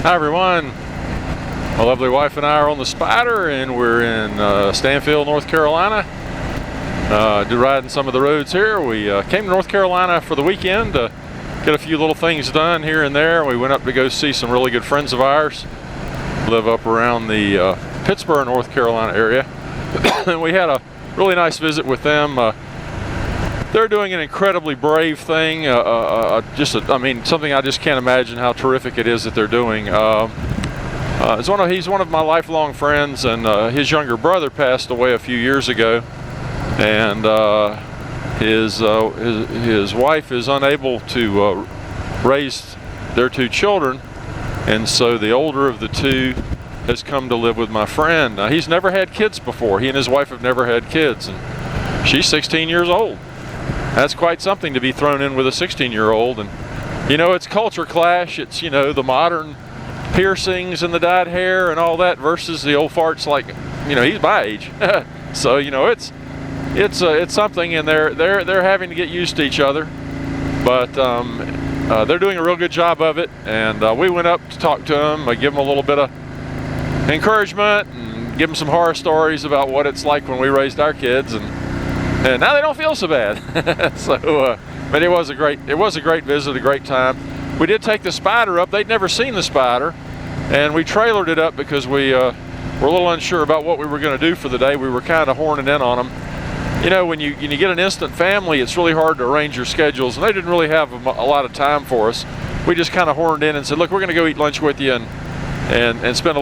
Hi everyone, my lovely wife and I are on the Spider and we're in Stanfield, North Carolina. Riding some of the roads here. We came to North Carolina for the weekend to get a few little things done here and there. We went up to go see some really good friends of ours, live up around the Pittsburgh, North Carolina area. And we had a really nice visit with them. They're doing an incredibly brave thing, something I just can't imagine how terrific it is that they're doing. He's one of my lifelong friends, and his younger brother passed away a few years ago, and his wife is unable to raise their two children, and so the older of the two has come to live with my friend. Now, he's never had kids before. He and his wife have never had kids, and she's 16 years old. That's quite something to be thrown in with a 16-year-old. And you know, it's culture clash. It's, you know, the modern piercings and the dyed hair and all that versus the old farts like, you know, he's my age. So, you know, it's something, and they're having to get used to each other. But they're doing a real good job of it, and we went up to talk to them, give them a little bit of encouragement and give them some horror stories about what it's like when we raised our kids, and now they don't feel so bad. But it was a great visit, a great time. We did take the Spider up. They'd never seen the Spider, and we trailered it up because we were a little unsure about what we were going to do for the day. We were kind of horning in on them. You know, when you get an instant family, it's really hard to arrange your schedules, and they didn't really have a lot of time for us. We just kind of horned in and said, look, we're going to go eat lunch with you and spend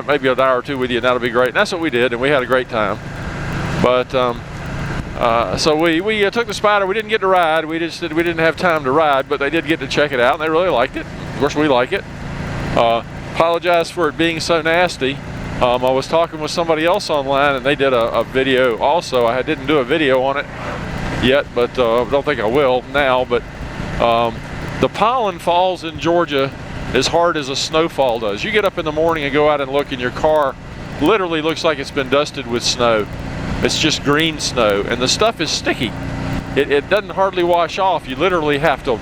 maybe an hour or two with you, and that'll be great. And that's what we did, and we had a great time. But so we took the Spider. We didn't get to ride. We didn't have time to ride, but they did get to check it out, and they really liked it. Of course, we like it. Apologize for it being so nasty. I was talking with somebody else online, and they did a video also. I didn't do a video on it yet, but I don't think I will now. But the pollen falls in Georgia as hard as a snowfall does. You get up in the morning and go out and look, and your car literally looks like it's been dusted with snow. It's just green snow, and the stuff is sticky. It doesn't hardly wash off. You literally have to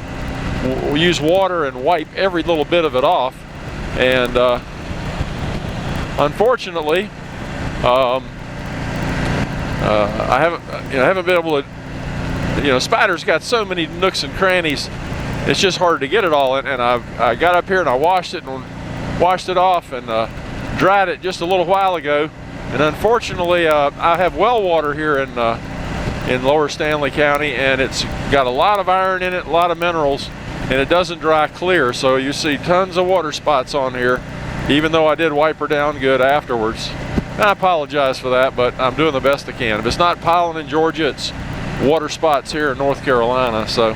use water and wipe every little bit of it off. And unfortunately, I haven't been able to. You know, Spider's got so many nooks and crannies. It's just hard to get it all in. And I got up here and I washed it off and dried it just a little while ago. And unfortunately, I have well water here in Lower Stanley County, and it's got a lot of iron in it, a lot of minerals, and it doesn't dry clear. So you see tons of water spots on here, even though I did wipe her down good afterwards. And I apologize for that, but I'm doing the best I can. If it's not pollen in Georgia, it's water spots here in North Carolina. So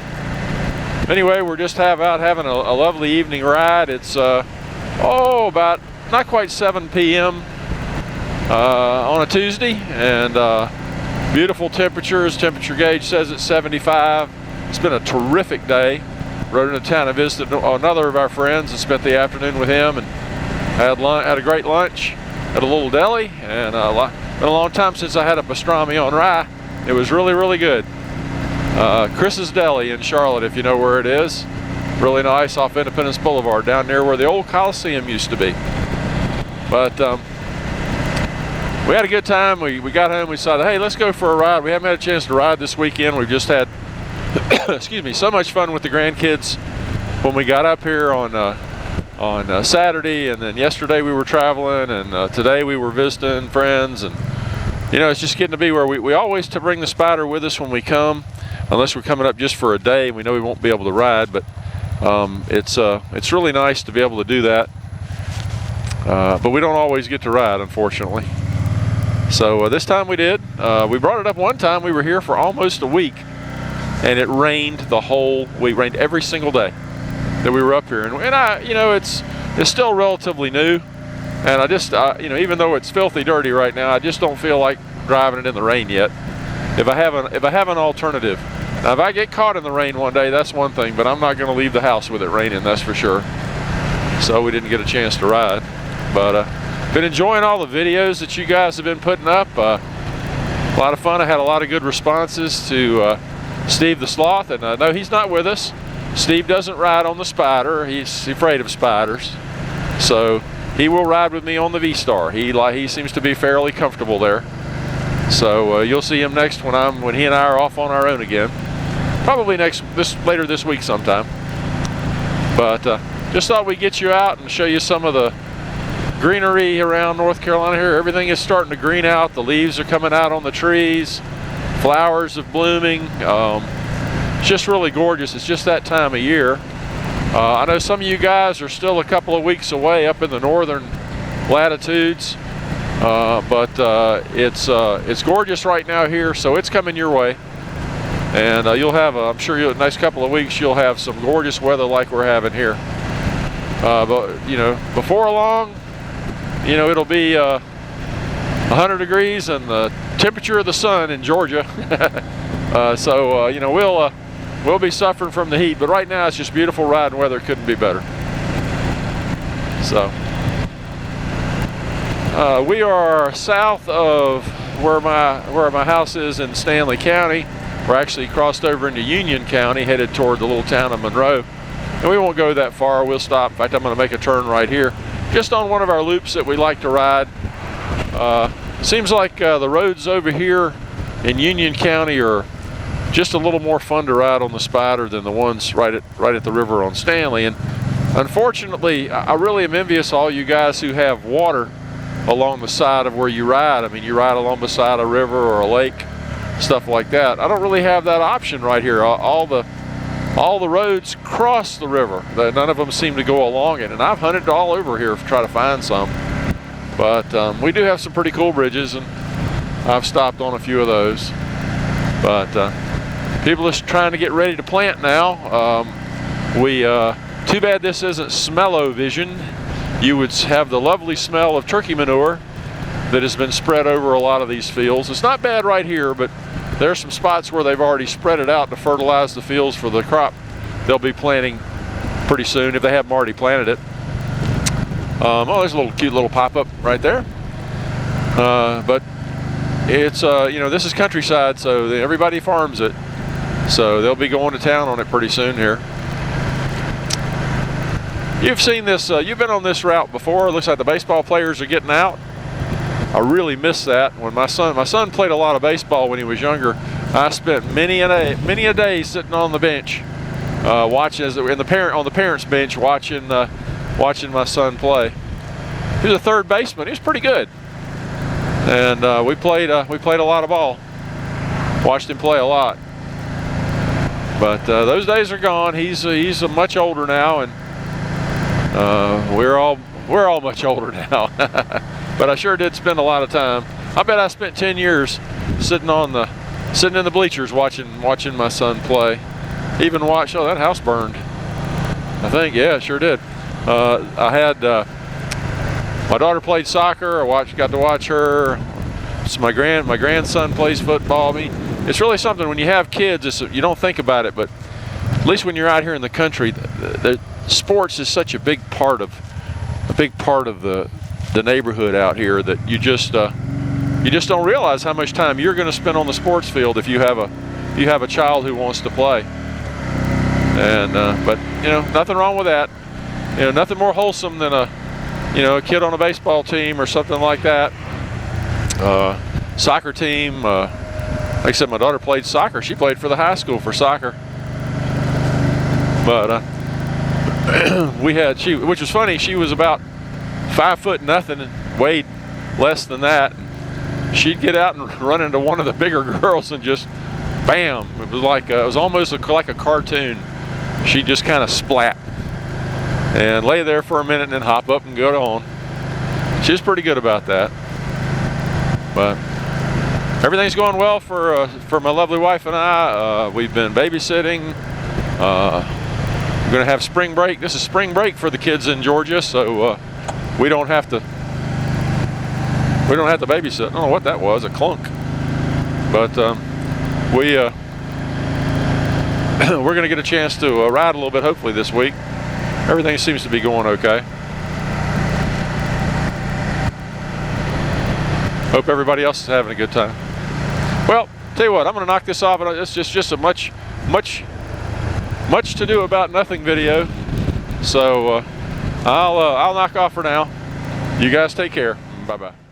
anyway, we're just out having a lovely evening ride. It's about not quite 7 p.m. On a Tuesday, and beautiful temperatures. Temperature gauge says it's 75. It's been a terrific day. Rode into town and visited another of our friends and spent the afternoon with him, and had a great lunch at a little deli. And been a long time since I had a pastrami on rye. It was really, really good. Chris's Deli in Charlotte, if you know where it is. Really nice, off Independence Boulevard, down near where the old Coliseum used to be. But we had a good time. We got home. We decided, hey, let's go for a ride. We haven't had a chance to ride this weekend. We've just had, so much fun with the grandkids when we got up here on Saturday, and then yesterday we were traveling, and today we were visiting friends. And you know, it's just getting to be where we always to bring the Spider with us when we come, unless we're coming up just for a day. We know we won't be able to ride, but it's really nice to be able to do that. But we don't always get to ride, unfortunately. So this time we did. We brought it up one time. We were here for almost a week, and it rained the whole week. Rained every single day that we were up here. And you know, it's still relatively new, and I just, you know, even though it's filthy dirty right now, I just don't feel like driving it in the rain yet. If I have an alternative. Now, if I get caught in the rain one day, that's one thing, but I'm not going to leave the house with it raining, that's for sure. So we didn't get a chance to ride, but been enjoying all the videos that you guys have been putting up. A lot of fun. I had a lot of good responses to Steve the Sloth, and no, he's not with us. Steve doesn't ride on the Spider. He's afraid of spiders. So he will ride with me on the V-Star. He seems to be fairly comfortable there. So you'll see him next when he and I are off on our own again. Probably later this week sometime. But just thought we'd get you out and show you some of the greenery around North Carolina here. Everything is starting to green out. The leaves are coming out on the trees. Flowers are blooming. It's just really gorgeous. It's just that time of year. I know some of you guys are still a couple of weeks away up in the northern latitudes, but it's gorgeous right now here, so it's coming your way. And you'll have, I'm sure the next couple of weeks, you'll have some gorgeous weather like we're having here. But before long, it'll be 100 degrees and the temperature of the sun in Georgia. So we'll be suffering from the heat, but right now it's just beautiful riding weather. Couldn't be better. So we are south of where my house is in Stanley County. We're actually crossed over into Union County, headed toward the little town of Monroe. And we won't go that far. We'll stop. In fact, I'm going to make a turn right here, just on one of our loops that we like to ride. Seems like the roads over here in Union County are just a little more fun to ride on the Spider than the ones right at the river on Stanley. And unfortunately, I really am envious of all you guys who have water along the side of where you ride. I mean, you ride along beside a river or a lake, stuff like that. I don't really have that option right here. All the roads cross the river. None of them seem to go along it, and I've hunted all over here to try to find some. But we do have some pretty cool bridges, and I've stopped on a few of those. But people are trying to get ready to plant now. Too bad this isn't smell-o-vision. You would have the lovely smell of turkey manure that has been spread over a lot of these fields. It's not bad right here, but there are some spots where they've already spread it out to fertilize the fields for the crop they'll be planting pretty soon, if they haven't already planted it. There's a cute little pop-up right there. But it's this is countryside, so everybody farms it. So they'll be going to town on it pretty soon here. You've seen this, you've been on this route before. It looks like the baseball players are getting out. I really miss that. When my son played a lot of baseball when he was younger. I spent many a day sitting on the bench, watching on the parents' bench, watching my son play. He was a third baseman. He was pretty good, and we played a lot of ball. Watched him play a lot. But those days are gone. He's much older now, and we're all much older now. But I sure did spend a lot of time. I bet I spent 10 years sitting in the bleachers watching my son play. Even watch, oh, that house burned. I think, yeah, it sure did. I had my daughter played soccer. Got to watch her. So my grandson plays football. I mean, it's really something when you have kids. You don't think about it, but at least when you're out here in the country, the sports is such a big part of the neighborhood out here that you just don't realize how much time you're going to spend on the sports field if you have a child who wants to play. And but nothing wrong with that. Nothing more wholesome than a kid on a baseball team or something like that. Soccer team. Like I said, my daughter played soccer. She played for the high school for soccer. But which was funny. She was about 5 foot nothing and weighed less than that. She'd get out and run into one of the bigger girls and just bam. It was almost like a cartoon. She'd just kind of splat and lay there for a minute and then hop up and go on. She was pretty good about that. But everything's going well for my lovely wife and I. We've been babysitting. We're going to have spring break. This is spring break for the kids in Georgia, so we don't have to babysit. I don't know what that was, a clunk. But we're going to get a chance to ride a little bit, hopefully this week. Everything seems to be going okay. Hope everybody else is having a good time. Well, tell you what, I'm going to knock this off. It's just a much to do about nothing video. So I'll knock off for now. You guys take care. Bye-bye.